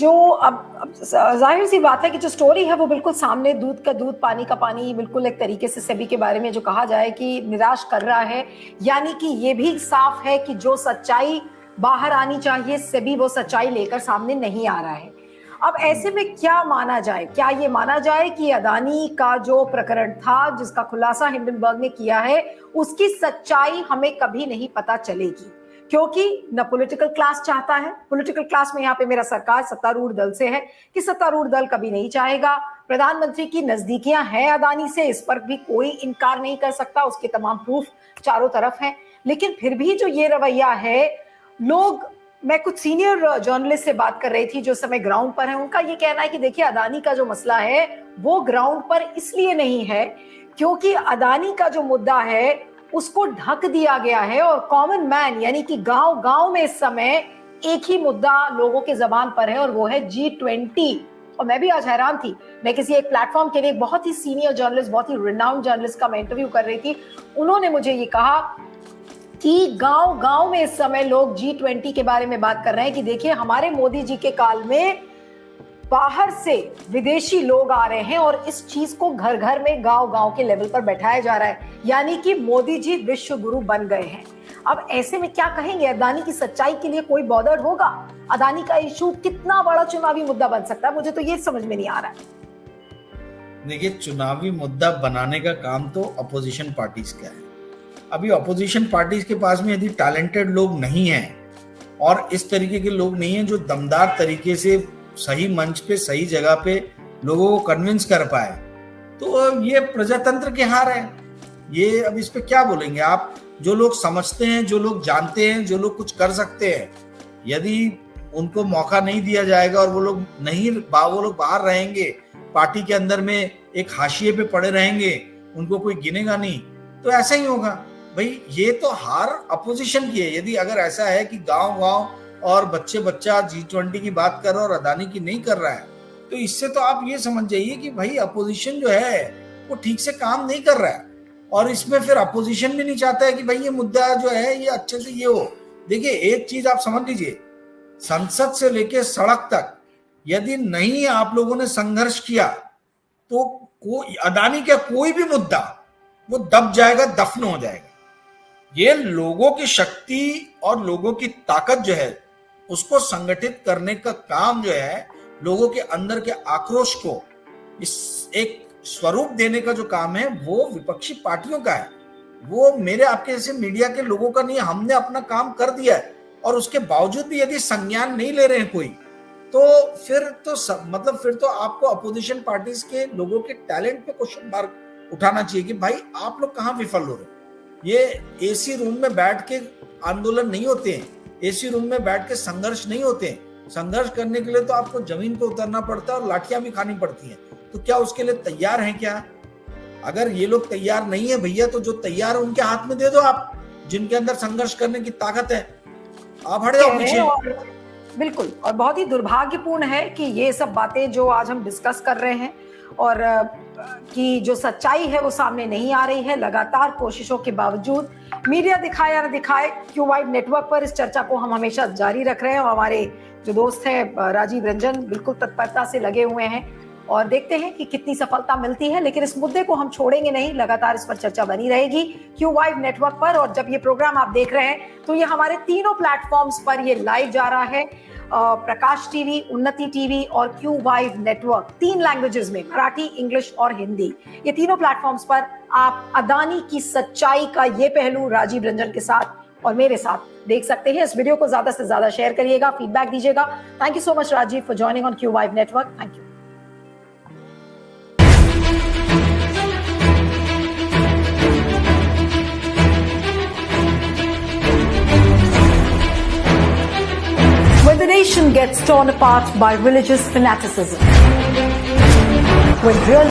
जो अब जाहिर सी बात है कि जो स्टोरी है वो बिल्कुल सामने, दूध का दूध पानी का पानी, बिल्कुल एक तरीके से सेबी के बारे में जो कहा जाए कि निराश कर रहा है। यानी कि ये भी साफ है कि जो सच्चाई बाहर आनी चाहिए, सेबी वो सच्चाई लेकर सामने नहीं आ रहा है। अब ऐसे में क्या माना जाए? क्या ये माना जाए कि अदानी का जो प्रकरण था, जिसका खुलासा हिंडनबर्ग ने किया है, उसकी सच्चाई हमें कभी नहीं पता चलेगी? क्योंकि न पॉलिटिकल क्लास चाहता है, पॉलिटिकल क्लास में यहाँ पे मेरा सरकार सत्तारूढ़ दल से है कि सत्तारूढ़ दल कभी नहीं चाहेगा। प्रधानमंत्री की नजदीकियां हैं अदानी से, इस पर भी कोई इनकार नहीं कर सकता, उसके तमाम प्रूफ चारों तरफ हैं। लेकिन फिर भी जो ये रवैया है, लोग, मैं कुछ सीनियर जर्नलिस्ट से बात कर रही थी जो समय ग्राउंड पर है, उनका ये कहना है कि देखिए अदानी का जो मसला है वो ग्राउंड पर इसलिए नहीं है क्योंकि अदानी का जो मुद्दा है उसको ढक दिया गया है और कॉमन मैन यानी कि गांव गांव में इस समय एक ही मुद्दा लोगों के जबान पर है और वो है G20। और मैं भी आज हैरान थी, मैं किसी एक प्लेटफॉर्म के लिए बहुत ही सीनियर जर्नलिस्ट, बहुत ही रिनाउंड जर्नलिस्ट का मैं इंटरव्यू कर रही थी। उन्होंने मुझे ये कहा कि गांव गांव में इस समय लोग G20 के बारे में बात कर रहे हैं कि देखिए हमारे मोदी जी के काल में बाहर से विदेशी लोग आ रहे हैं और इस चीज को घर घर में, गांव गांव के लेवल पर बैठाया जा रहा है, यानी कि मोदी जी विश्व गुरु बन गए हैं। अब ऐसे में क्या कहेंगे, अदानी की सच्चाई के लिए कोई बॉदर्ड होगा? अदानी का इशू कितना बड़ा चुनावी मुद्दा बन सकता है, मुझे तो ये समझ में नहीं आ रहा है। देखिए, चुनावी मुद्दा बनाने का काम तो अपोजिशन पार्टीज का है। अभी अपोजिशन पार्टीज के पास में यदि टैलेंटेड लोग नहीं हैं और इस तरीके के लोग नहीं हैं जो दमदार तरीके से सही मंच पे, सही जगह पे लोगों को कन्विंस कर पाए, तो ये प्रजातंत्र के हार है। ये अब इस पे क्या बोलेंगे आप? जो लोग समझते हैं, जो लोग जानते हैं, जो लोग कुछ कर सकते हैं, यदि उनको मौका नहीं दिया जाएगा और वो लोग बाहर रहेंगे, पार्टी के अंदर में एक हाशिए पे पड़े रहेंगे, उनको कोई गिनेगा नहीं, तो ऐसा ही होगा। भाई ये तो हार अपोजिशन की है। यदि अगर ऐसा है कि गांव गांव और बच्चा G20 की बात कर रहा है और अदानी की नहीं कर रहा है, तो इससे तो आप ये समझ जाइए कि भाई अपोजिशन जो है वो ठीक से काम नहीं कर रहा है। और इसमें फिर अपोजिशन भी नहीं चाहता है कि भाई ये मुद्दा जो है ये अच्छे से ये हो। देखिए, एक चीज आप समझ लीजिए, संसद से लेके सड़क तक यदि नहीं आप लोगों ने संघर्ष किया तो अदानी का कोई भी मुद्दा वो दब जाएगा, दफन हो जाएगा। ये लोगों की शक्ति और लोगों की ताकत जो है उसको संगठित करने का काम जो है, लोगों के अंदर के आक्रोश को इस एक स्वरूप देने का जो काम है, वो विपक्षी पार्टियों का है। वो मेरे आपके जैसे मीडिया के लोगों का नहीं है। हमने अपना काम कर दिया है और उसके बावजूद भी यदि संज्ञान नहीं ले रहे हैं कोई, तो फिर तो आपको अपोजिशन पार्टीज के लोगों के टैलेंट पे क्वेश्चन मार्क उठाना चाहिए कि भाई आप लोग कहाँ विफल हो रहे हो। ये एसी रूम में बैठ के आंदोलन नहीं होते हैं, एसी रूम में बैठ के संघर्ष नहीं होते हैं। संघर्ष करने के लिए तो आपको जमीन पे उतरना पड़ता है और लाठियां भी खानी पड़ती हैं। तो क्या उसके लिए तैयार हैं क्या? अगर ये लोग तैयार नहीं है भैया, तो जो तैयार है उनके हाथ में दे दो आप, जिनके अंदर संघर्ष करने की ताकत है, आप हट जाओ पीछे। बिल्कुल, और बहुत ही दुर्भाग्यपूर्ण है कि ये सब बातें जो आज हम डिस्कस कर रहे हैं और कि जो सच्चाई है वो सामने नहीं आ रही है। लगातार कोशिशों के बावजूद मीडिया दिखाए या न दिखाए, Q नेटवर्क पर इस चर्चा को हम हमेशा जारी रख रहे हैं और हमारे जो दोस्त हैं राजीव रंजन बिल्कुल तत्परता से लगे हुए हैं और देखते हैं कि कितनी सफलता मिलती है। लेकिन इस मुद्दे को हम छोड़ेंगे नहीं, लगातार इस पर चर्चा बनी रहेगी Q नेटवर्क पर। और जब ये प्रोग्राम आप देख रहे हैं तो ये हमारे तीनों प्लेटफॉर्म्स पर ये लाइव जा रहा है, प्रकाश टीवी, उन्नति टीवी और Q नेटवर्क, 3 लैंग्वेजेस में, मराठी, इंग्लिश और हिंदी। ये तीनों प्लेटफॉर्म्स पर आप अदानी की सच्चाई का ये पहलू राजीव रंजन के साथ और मेरे साथ देख सकते हैं। इस वीडियो को ज्यादा से ज्यादा शेयर करिएगा, फीडबैक दीजिएगा। Thank you so much Rajeev for joining on Q network. Thank you. When the nation gets torn apart by religious fanaticism, when real